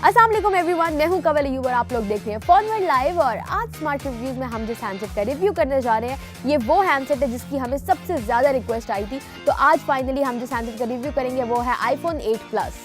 अस्सलाम वालेकुम एवरीवन, मैं हूं कवल अयूब और आप लोग देख रहे हैं फोन वर्ल्ड लाइव। और आज स्मार्ट रिव्यूज में हम जिस हैंडसेट का रिव्यू करने जा रहे हैं ये वो हैंडसेट है जिसकी हमें सबसे ज़्यादा रिक्वेस्ट आई थी। तो आज फाइनली हम जिस हैंडसेट का रिव्यू करेंगे वो है iPhone 8 Plus।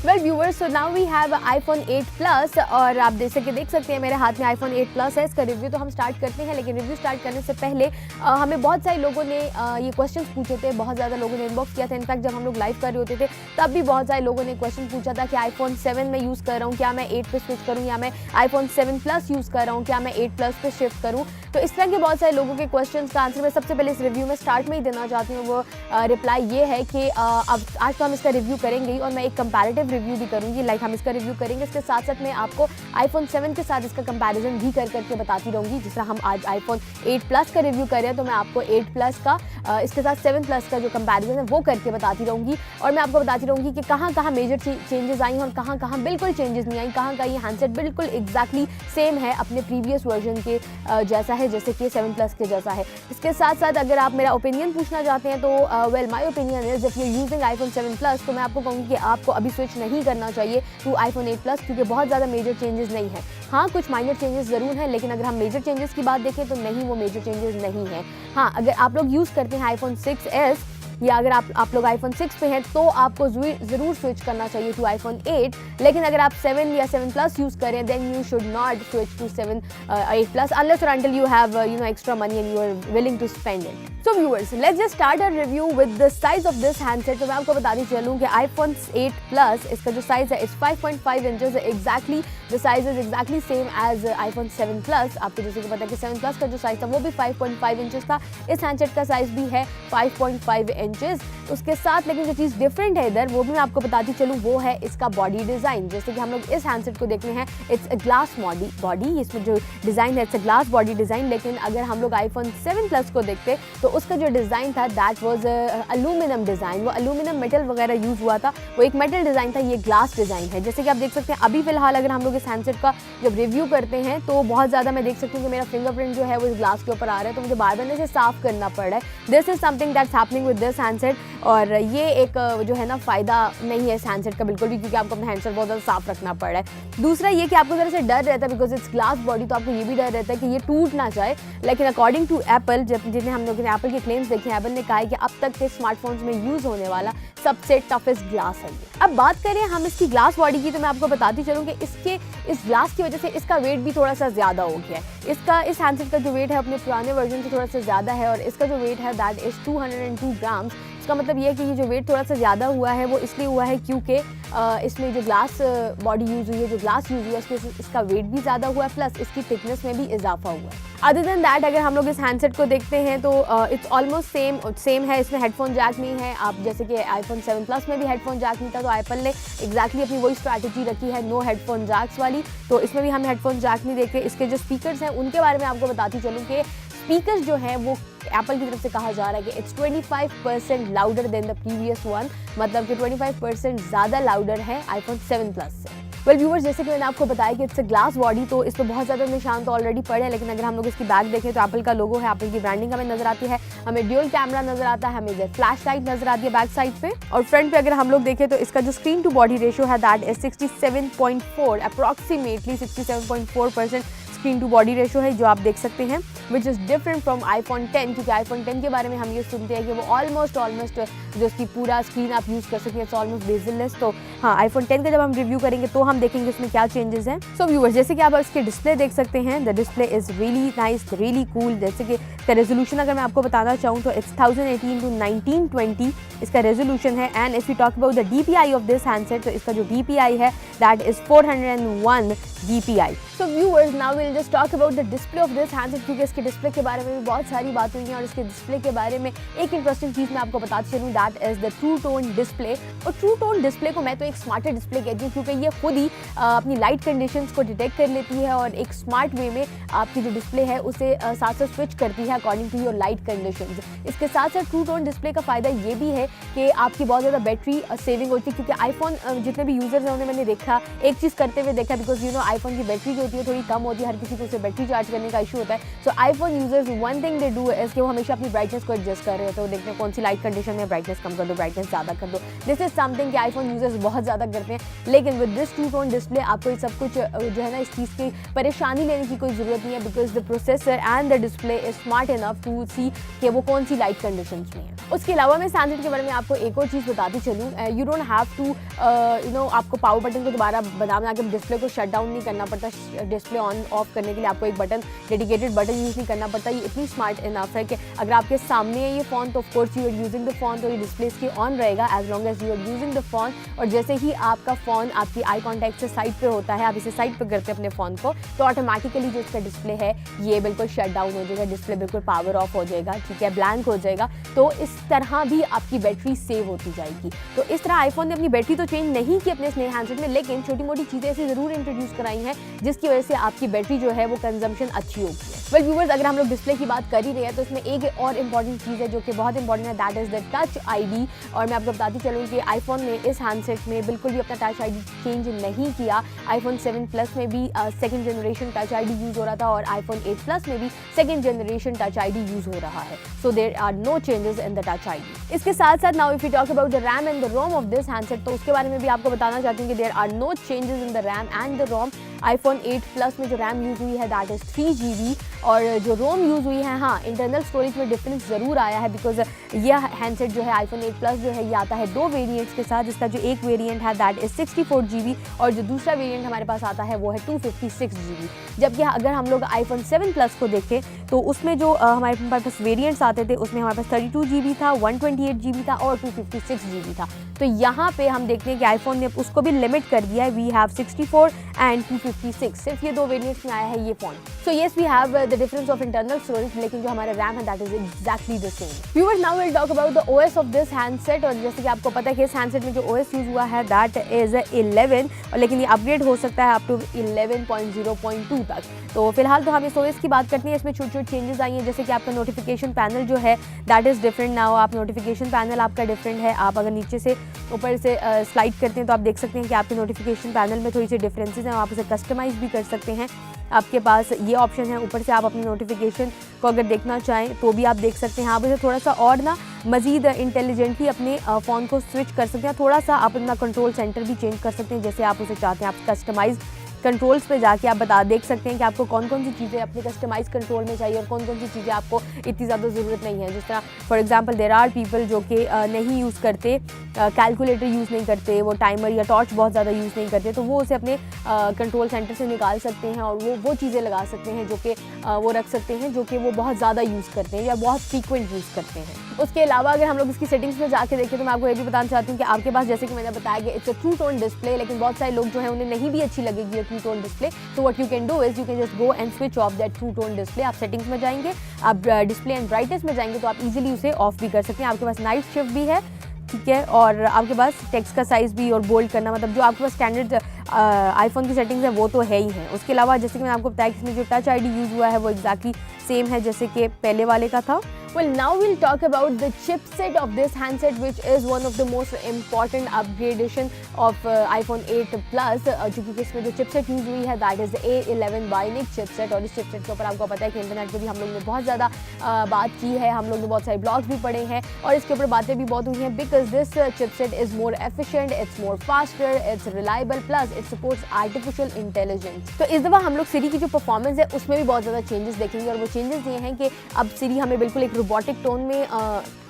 Well viewers, so now we have iPhone 8 Plus और आप देख सकते हैं मेरे हाथ में iPhone 8 Plus है। इसका रिव्यू तो हम स्टार्ट करते हैं, लेकिन रिव्यू स्टार्ट करने से पहले हमें बहुत सारे लोगों ने ये क्वेश्चंस पूछे थे, बहुत ज़्यादा लोगों ने इनबॉक्स किया था। इनफैक्ट जब हम लोग लाइव कर रहे होते थे तब भी बहुत सारे लोगों ने क्वेश्चन पूछा था कि iPhone 7 में यूज़ कर रहा हूँ, क्या मैं 8 पे स्विच करूँ, या मैं iPhone 7 Plus यूज़ कर रहा हूँ, क्या मैं 8 Plus पे शिफ्ट करूँ। तो इस तरह के बहुत सारे लोगों के क्वेश्चन का आंसर मैं सबसे पहले इस रिव्यू में स्टार्ट में ही देना चाहती हूँ। वो रिप्लाई ये है कि अब आज तो हम इसका रिव्यू करेंगे और मैं एक कंपैरेटिव रिव्यू भी करूँगी। लाइक हम इसका रिव्यू करेंगे, इसके साथ साथ मैं आपको iPhone 7 के साथ इसका कंपैरिजन भी करके बताती रहूँगी। जिस तरह हम आज iPhone 8 Plus का रिव्यू कर रहे हैं तो मैं आपको 8 Plus का इसके साथ 7 Plus का जो कंपैरिजन है वो करके बताती रहूँगी। और मैं आपको बताती रहूँगी कि कहाँ कहाँ मेजर चेंजेस आई हैं और कहाँ कहाँ बिल्कुल चेंजेस नहीं आई, कहाँ ये हैंडसेट बिल्कुल एग्जैक्टली सेम है अपने प्रीवियस वर्जन के जैसा है, जैसे कि 7 Plus के जैसा है। इसके साथ साथ अगर आप मेरा ओपिनियन पूछना चाहते हैं तो well my opinion is if you using iPhone 7 Plus तो मैं आपको कहूँगी कि आपको अभी स्विच नहीं करना चाहिए टू iPhone 8 Plus, क्योंकि बहुत ज़्यादा मेजर चेंजेस नहीं है। हाँ, कुछ माइनर चेंजेस ज़रूर हैं, लेकिन अगर हम मेजर चेंजेस की बात देखें तो नहीं, वो मेजर चेंजेस नहीं है। हाँ, अगर आप लोग यूज़ करते हैं iPhone 6s या अगर आप लोग iPhone 6 पे हैं तो आपको ज़रूर स्विच करना चाहिए टू iPhone 8। लेकिन अगर आप 7 या 7 Plus यूज़ करें then you should not switch to 8 Plus unless or until you have extra money and you are willing to spend it. So viewers, let's just start our review with the size of this handset। तो मैं आपको बताती चलूँ कि iPhone 8 Plus इसका जो size है इस 5.5 इंचेस है। Exactly the size is exactly same as iPhone 7 Plus। आपको जैसे कि पता है कि 7 Plus का जो साइज़ था वो भी 5.5 इंचेस था, इस हैंडसेट का साइज़ भी है 5.5 इंचेस। उसके साथ लेकिन जो चीज़ डिफरेंट है इधर वो भी मैं आपको बताती चलूँ वो है इसका बॉडी डिज़ाइन। जैसे कि हम लोग इस हैंडसेट को देख रहे हैं इट्स अ ग्लास बॉडी, इसमें जो डिज़ाइन है it's a glass body design. लेकिन अगर हम लोग iPhone 7 Plus को देखते तो उसका जो डिज़ाइन था दैट वाज अल्यूमिनियम डिज़ाइन, वो अल्यूमिनियम मेटल वगैरह यूज़ हुआ था, वो एक मेटल डिज़ाइन था, ये ग्लास डिज़ाइन है। जैसे कि आप देख सकते हैं अभी फिलहाल अगर हम लोग इस हैंडसेट का जब रिव्यू करते हैं तो बहुत ज़्यादा मैं देख सकती हूँ कि मेरा फिंगरप्रिंट जो है वो इस ग्लास के ऊपर आ रहा है, तो मुझे बार बार इसे साफ़ करना पड़ रहा है। This is something that's happening with this handset. और ये एक जो है ना फ़ायदा नहीं है इस हैंडसेट का बिल्कुल भी, क्योंकि आपको अपना हैंडसेट बहुत ज़्यादा साफ रखना पड़ रहा है। दूसरा ये कि आपको ज़रा से डर रहता है बिकॉज इट्स ग्लास बॉडी, तो आपको ये भी डर रहता है कि ये टूट ना जाए। लेकिन अकॉर्डिंग टू एप्पल, जिन्हें हम लोगों ने एप्पल के क्लेम्स देखे हैं, एप्पल ने कहा है कि अब तक के स्मार्टफोन्स में यूज़ होने वाला सबसे टफेस्ट ग्लास है ये। अब बात करें हम इसकी ग्लास बॉडी की तो मैं आपको बताती चलूँ कि इसके इस ग्लास की वजह से इसका वेट भी थोड़ा सा ज़्यादा हो गया है। इस हैंडसेट का जो वेट है अपने पुराने वर्जन से थोड़ा सा ज़्यादा है और इसका जो वेट है दैट इज़ 202 ग्राम्स। इसका मतलब ये है कि ये जो वेट थोड़ा सा ज़्यादा हुआ है वो इसलिए हुआ है क्योंकि इसमें जो ग्लास बॉडी यूज़ हुई है, जो ग्लास यूज़ हुआ है इसका वेट भी ज़्यादा हुआ है, प्लस इसकी थिकनेस में भी इजाफा हुआ है। अदर देन दैट अगर हम लोग इस हैंडसेट को देखते हैं तो इट्स ऑलमोस्ट सेम है। इसमें हेडफोन जैक नहीं है। आप जैसे कि iPhone 7 Plus में भी हेडफोन जैक नहीं था, तो एप्पल ने एग्जैक्टली अपनी वही स्ट्रैटेजी रखी है, नो हेडफोन जैक्स वाली। तो इसमें भी हम हेडफोन जैक नहीं देख रहे। इसके जो स्पीकर्स हैं उनके बारे में आपको बताती चलूँ कि स्पीकर्स जो हैं वो एप्पल की तरफ से कहा जा रहा है कि it's 25% louder than the previous one, मतलब कि 25% ज़्यादा लाउडर है iPhone 7 Plus से। वेल व्यूअर्स, जैसे कि मैंने आपको बताया कि इट्स अ ग्लास बॉडी, तो इस पर बहुत ज़्यादा निशान तो ऑलरेडी पड़े हैं। लेकिन अगर हम लोग इसकी बैक देखें तो एप्पल का लोगो है, एप्पल की ब्रांडिंग हमें नजर आती है, हमें ड्यूल कैमरा नजर आता है, हमें इधर फ्लैश लाइट नजर आती है बैक साइड पे। और फ्रंट पे अगर हम लोग देखें तो इसका जो स्क्रीन टू बॉडी रेशियो है that is 67.4, approximately 67.4% screen to body ratio है जो आप देख सकते हैं, which is different from iPhone 10। क्योंकि iPhone 10 के बारे में हम ये सुनते हैं कि वो ऑलमोस्ट जो इसकी पूरा स्क्रीन आप यूज़ कर सकते हैं, इट्स ऑलमोस्ट बेजललेस। तो हाँ, iPhone 10 का जब हम रिव्यू करेंगे तो हम देखेंगे इसमें क्या चेंजेस हैं। सो व्यूअर्स, जैसे कि आप इसके डिस्प्ले देख सकते हैं, the display is really nice, really cool. जैसे कि इसका रेजोल्यूशन अगर मैं आपको बताना चाहूँ तो इट्स 1080 to 1920 इसका रेजोल्यूशन है। And if you talk about the DPI of this handset, तो इसका जो DPI है that is 401 DPI। So viewers, now will just talk about the display of this handset, क्योंकि इसके डिस्प्ले के बारे में भी बहुत सारी बातें हुई हैं। और इसके डिस्प्ले के बारे में एक इंटरेस्टिंग चीज़ मैं आपको बताती चलूँ, that is the true tone display. और ट्रू टोन डिस्प्ले को मैं तो एक स्मार्टर डिस्प्ले कहती हूँ, क्योंकि ये खुद ही अपनी लाइट कंडीशंस को डिटेक्ट कर लेती है और एक स्मार्ट वे में आपकी जो डिस्प्ले है उसे साथ साथ स्विच करती है according to your light conditions. इसके साथ साथ ट्रू टोन डिस्प्ले का फ़ायदा ये भी है कि आपकी बहुत ज़्यादा बैटरी सेविंग होती है, क्योंकि iPhone जितने भी यूज़र्स हैं उन्हें मैंने देखा एक चीज़ करते हुए देखा, बिकॉज आईफोन की बैटरी जो होती है थोड़ी कम होती है, हर किसी को उसे बैटरी चार्ज करने का इशू होता है। सो iPhone users one thing they do is कि वो हमेशा अपनी ब्राइटनेस को एडजस्ट कर रहे होते हैं, वो देखते हैं कौन सी लाइट कंडीशन में ब्राइटनेस कम कर दो, ब्राइटनेस ज़्यादा कर दो। दिस इज समथिंग कि आईफोन यूजर्स बहुत ज़्यादा करते हैं, लेकिन with this two tone display आपको ये सब कुछ जो है ना इस चीज़ की परेशानी लेने की कोई ज़रूरत नहीं है, because the processor and the display is smart enough to see कि वो कौन सी लाइट कंडीशंस में है। उसके अलावा मैं हैंडसेट के बारे में आपको एक और चीज़ बताती चलूँ, यू डोंट हैव टू आपको पावर बटन को दोबारा बना के डिस्प्ले को शट डाउन नहीं करना पड़ता, डिस्प्ले ऑन ऑफ करने के लिए आपको एक बटन, डेडिकेटेड बटन यूज़ नहीं करना पड़ता। ये इतनी स्मार्ट इनफ है कि अगर आपके सामने है ये फ़ोन तो of course you are using the phone, तो ये डिस्प्ले इसकी ऑन रहेगा as long as you are using the phone. और जैसे ही आपका फ़ोन आपकी आई कॉन्टैक्ट से साइड पे होता है, आप इसे साइड पे करते हैं अपने फ़ोन को, तो ऑटोमेटिकली जो इसका डिस्प्ले है ये बिल्कुल शट डाउन हो जाएगा, डिस्प्ले बिल्कुल पावर ऑफ हो जाएगा, ठीक है, ब्लैंक हो जाएगा। तो इस तरह भी आपकी बैटरी सेव होती जाएगी। तो इस तरह आईफोन ने अपनी बैटरी तो चेंज नहीं की अपने नए हैंडसेट में, लेकिन छोटी मोटी चीज़ें ऐसी ज़रूर इंट्रोड्यूस कराई हैं जिसकी वजह से आपकी बैटरी जो है वो कंजम्पशन अच्छी होगी है। वेल व्यूअर्स, अगर हम लोग डिस्प्ले की बात कर ही रहे हैं तो इसमें एक और इंपॉर्टेंट चीज़ है जो कि बहुत इंपॉर्टेंट है, that is the touch ID. और मैं आपको बताती चलूँ कि आईफोन ने इस हैंडसेट में बिल्कुल भी अपना टच आईडी चेंज नहीं किया। आईफोन 7 प्लस में भी second generation touch ID use हो रहा था और आईफोन 8 प्लस में भी second generation touch ID use हो रहा है। So there are no changes in the touch ID. इसके साथ साथ now if you talk about the RAM and the ROM of this handset, तो उसके बारे में भी आपको बताना चाहती हूँ कि there are no changes in the RAM and the ROM. IPhone 8 plus में जो रैम यूज़ हुई है दैट इज़ 3 GB, और जो रोम यूज़ हुई है, हाँ, इंटरनल स्टोरेज में डिफरेंस ज़रूर आया है, बिकॉज यह हैंडसेट जो है आईफोन 8 प्लस जो है ये आता है 2 वेरिएंट्स के साथ, जिसका जो एक वेरिएंट है दैट इज़ 64 GB और जो दूसरा वेरिएंट हमारे पास आता है वो है 256 GB। जबकि अगर हम लोग आईफोन 7 प्लस को देखें तो उसमें जो हमारे पास वेरिएंट्स आते थे उसमें हमारे पास 32 GB था, 128 GB था और 256 GB था। तो यहाँ पे हम देखते हैं कि आईफोन ने उसको भी लिमिट कर दिया है, वी हैव 64 एंड 256, सिर्फ ये 2 वेरिएंट्स में आया है ये phone. So yes we have the difference of internal storage, लेकिन जो हमारा रैम है that is exactly the same. Viewers, now will talk about the OS of this handset. और जैसे कि आपको पता है कि इस हैंडसेट में जो ओएस यूज़ हुआ है दैट इज़ 11, और लेकिन ये अपग्रेड हो सकता है अप टू 11.0.2 तक। तो फिलहाल तो हम इस ओएस की बात करते हैं, इसमें छोटी छोटी चेंजेस आई हैं, जैसे कि आपका नोटिफिकेशन पैनल जो है दैट इज़ डिफरेंट नाउ। आप नोटिफिकेशन पैनल आपका डिफरेंट है, आप अगर नीचे से ऊपर से स्लाइड करते हैं तो आप देख सकते हैं कि आपके नोटिफिकेशन पैनल में थोड़ी सी डिफरेंसेस हैं, आप उसे कस्टमाइज़ भी कर सकते हैं। आपके पास ये ऑप्शन है, ऊपर से आप अपनी नोटिफिकेशन को अगर देखना चाहें तो भी आप देख सकते हैं। आप इसे थोड़ा सा और ना मज़ीद इंटेलिजेंटली अपने फ़ोन को स्विच कर सकते हैं, थोड़ा सा आप अपना कंट्रोल सेंटर भी चेंज कर सकते हैं जैसे आप उसे चाहते हैं। आप कस्टमाइज़ कंट्रोल्स पे जाके आप देख सकते हैं कि आपको कौन कौन सी चीज़ें अपने कस्टमाइज कंट्रोल में चाहिए और कौन कौन सी चीज़ें आपको इतनी ज़्यादा ज़रूरत नहीं है। जिस तरह for example there are people जो कि नहीं यूज़ करते, कैलकुलेटर यूज़ नहीं करते, वो टाइमर या टॉर्च बहुत ज़्यादा यूज़ नहीं करते, तो वो उसे अपने कंट्रोल सेंटर से निकाल सकते हैं और वो चीज़ें लगा सकते हैं जो कि वो रख सकते हैं जो कि वो बहुत ज़्यादा यूज़ करते हैं या बहुत फ्रीक्वेंट यूज़ करते हैं। उसके अलावा अगर हम लोग इसकी सेटिंग्स में जाके देखें तो मैं आपको ये भी बताना चाहती हूँ कि आपके पास, जैसे कि मैंने बताया कि it's a true tone display, लेकिन बहुत सारे लोग जो है उन्हें नहीं भी अच्छी लगेगी ये ट्रू टोन डिस्प्ले। तो what you can do is you can just go and switch off that true tone display. आप सेटिंग्स में जाएंगे, आप डिस्प्ले एंड ब्राइटनेस में जाएंगे तो आप इजीली उसे ऑफ भी कर सकते हैं। आपके पास नाइट शिफ्ट भी है, ठीक है, और आपके पास टेक्स्ट का साइज़ भी और बोल्ड करना, मतलब जो आपके पास स्टैंडर्ड आईफोन की सेटिंग्स है वो तो है ही है। उसके अलावा जैसे कि मैंने आपको बताया कि इसमें जो टच आईडी यूज़ हुआ है वो एग्जैक्टली सेम है जैसे कि पहले वाले का था। Well, now we'll talk about the chipset of this handset, which is one of the most important upgradation of iPhone 8 Plus, क्योंकि इसमें जो chipset यूज़ हुई है that is the A11 Bionic chipset। और इस chipset के ऊपर आपको पता है कि इंटरनेट पे भी हम लोग ने बहुत ज़्यादा बात की है, हम लोग ने बहुत सारे ब्लॉग्स भी पढ़े हैं और इसके ऊपर बातें भी बहुत हुई हैं, because this chipset is more efficient, it's more faster, it's reliable, plus it supports artificial intelligence। तो इस दफ़ा हम लोग Siri की जो परफॉर्मेंस है उसमें भी बहुत ज़्यादा चेंजेस देखेंगे और वो चेंजेस ये हैं कि अब Siri हमें बिल्कुल एक रोबोटिक टोन में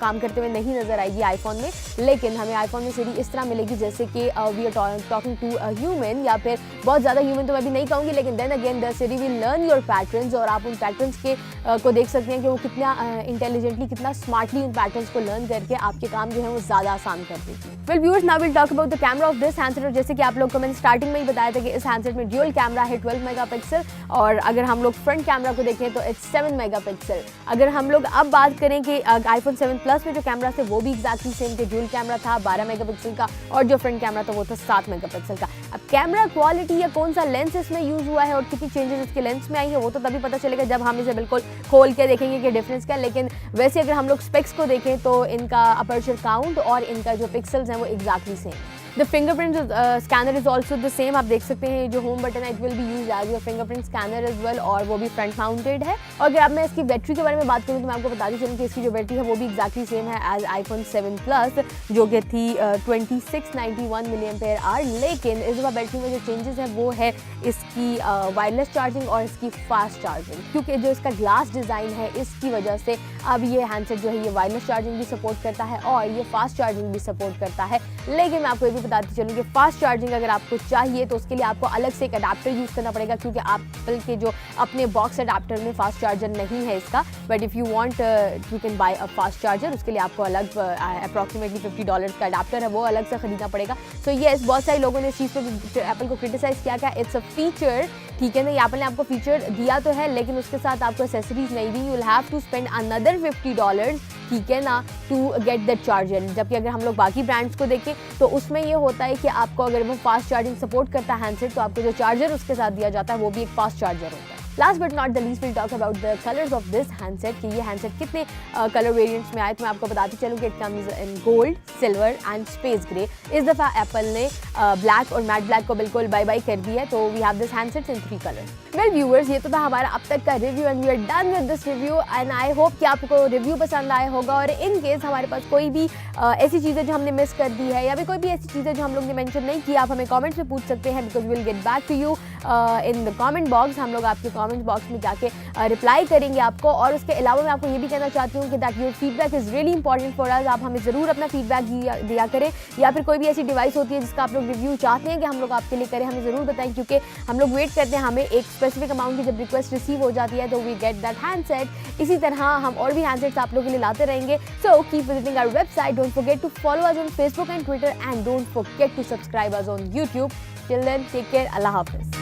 काम करते हुए नहीं नज़र आएगी आईफोन में, लेकिन हमें आईफोन में Siri इस तरह मिलेगी जैसे कि we are talking to a human, या फिर बहुत ज़्यादा ह्यूमन तो मैं भी नहीं कहूँगी, लेकिन then again the Siri will learn your patterns और आप उन पैटर्न्स के को देख सकते हैं कि वो कितना इंटेलिजेंटली, कितना स्मार्टली उन पैटर्न्स को लर्न करके आपके काम जो है वो ज़्यादा आसान कर देगी। Well viewers, now will talk about the camera off this handset. और जैसे कि आप लोग को मैंने स्टार्टिंग में ही बताया था कि इस हैंडसेट में ड्यूअल कैमरा है 12 मेगापिक्सल, और अगर हम लोग फ्रंट कैमरा को देखें तो इट्स 7 मेगापिक्सल। अगर हम लोग अब बात करें कि आईफोन 7 प्लस में जो कैमरा थे वो भी एग्जैक्टली सेम थे, ड्यूल कैमरा था 12 मेगापिक्सल का और जो फ्रंट कैमरा था वो था 7 मेगापिक्सल का। अब कैमरा क्वालिटी या कौन सा लेंस इसमें यूज़ हुआ है और कितनी चेंजेस इसके लेंस में आई है वो तो तभी पता चलेगा जब हम इसे बिल्कुल खोल के देखेंगे कि डिफरेंस क्या है। लेकिन वैसे अगर हम लोग स्पेक्स को देखें तो इनका अपर्चर काउंट और इनका जो पिक्सल्स हैं वो एग्जैक्टली सेम है। The fingerprint scanner is also the same. आप देख सकते हैं जो होम बटन है it will be use as your fingerprint scanner as well, और वो भी फ्रंट माउंटेड है। और अगर आप मैं इसकी बैटरी के बारे में बात करूँ तो मैं आपको बता दी चलूँ कि इसकी जो बैटरी है वो भी एक्जैक्टली सेम है एज iPhone 7 Plus, जो कि थी 2691 mAh। लेकिन इस बार बैटरी में जो चेंजेस है वो है इसकी वायरलेस चार्जिंग और इसकी फास्ट चार्जिंग, क्योंकि जो इसका ग्लास डिज़ाइन है इसकी वजह से अब ये हैंडसेट जो है ये वायरलेस चार्जिंग भी सपोर्ट करता है और ये फास्ट चार्जिंग भी सपोर्ट करता है। लेकिन मैं आपको ये भी बताती चलूँ कि फास्ट चार्जिंग अगर आपको चाहिए तो उसके लिए आपको अलग से एक अडाप्टर यूज़ करना पड़ेगा, क्योंकि एप्पल के जो अपने बॉक्स अडाप्टर में फास्ट चार्जर नहीं है इसका। But if you want you can buy a fast charger, उसके लिए आपको अलग अप्रॉक्सीमेटली $50 का अडाप्टर है वो अलग से खरीदना पड़ेगा। सो येस, बहुत सारे लोगों ने इस चीज़ पर एप्पल को क्रिटिसाइज़ किया क्या इट्स अ फीचर, ठीक है ना, एप्पल ने आपको फीचर दिया तो है लेकिन उसके साथ आपको एसेसरीज नहीं दी, you will have to spend another $50, ठीक है ना, टू गेट दैट चार्जर। जबकि अगर हम लोग बाकी ब्रांड्स को देखें तो उसमें ये होता है कि आपको अगर वो फास्ट चार्जिंग सपोर्ट करता है हैंडसेट तो आपको जो चार्जर उसके साथ दिया जाता है वो भी एक फास्ट चार्जर होता है। Last but not the least will talk about the colours of this handset, कि ये हैंडसेट कितने कलर वेरिएंट्स में आए। तो मैं आपको बताती चलूँ कि it comes in gold, silver and space grey. इस दफ़ा एप्पल ने ब्लैक और मैट ब्लैक को बिल्कुल बाय बाय कर दिया है, तो we have this handsets in 3 colours. Well viewers, ये तो था हमारा अब तक का review and we are done with this review and I hope कि आपको रिव्यू पसंद आया होगा। और इन केस हमारे पास कोई भी ऐसी चीज़ें जो हमने मिस कर दी है या फिर कोई भी ऐसी चीज़ें जो हम लोग ने मेंशन नहीं की, आप हमें कमेंट्स में पूछ सकते हैं, because will get back to you in the comment box. हम लोग आपके कमेंट बॉक्स में जाके रिप्लाई करेंगे आपको। और उसके अलावा मैं आपको ये भी कहना चाहती हूँ कि that your feedback is really important for us. आप हमें ज़रूर अपना फीडबैक दिया करें, या फिर कोई भी ऐसी डिवाइस होती है जिसका आप लोग रिव्यू चाहते हैं कि हम लोग आपके लिए करें, हमें ज़रूर बताएं, क्योंकि हम लोग वेट करते हैं। हमें एक स्पेसिफिक अमाउंट की जब रिक्वेस्ट रिसीव हो जाती है तो वी गेट दैट हैंडसेट। इसी तरह हम और भी हैंडसेट्स आप लोगों के लिए लाते रहेंगे। So keep visiting our website, don't forget to follow us on Facebook and Twitter, and don't forget to subscribe us on YouTube. Till then, take care. Allah Hafiz.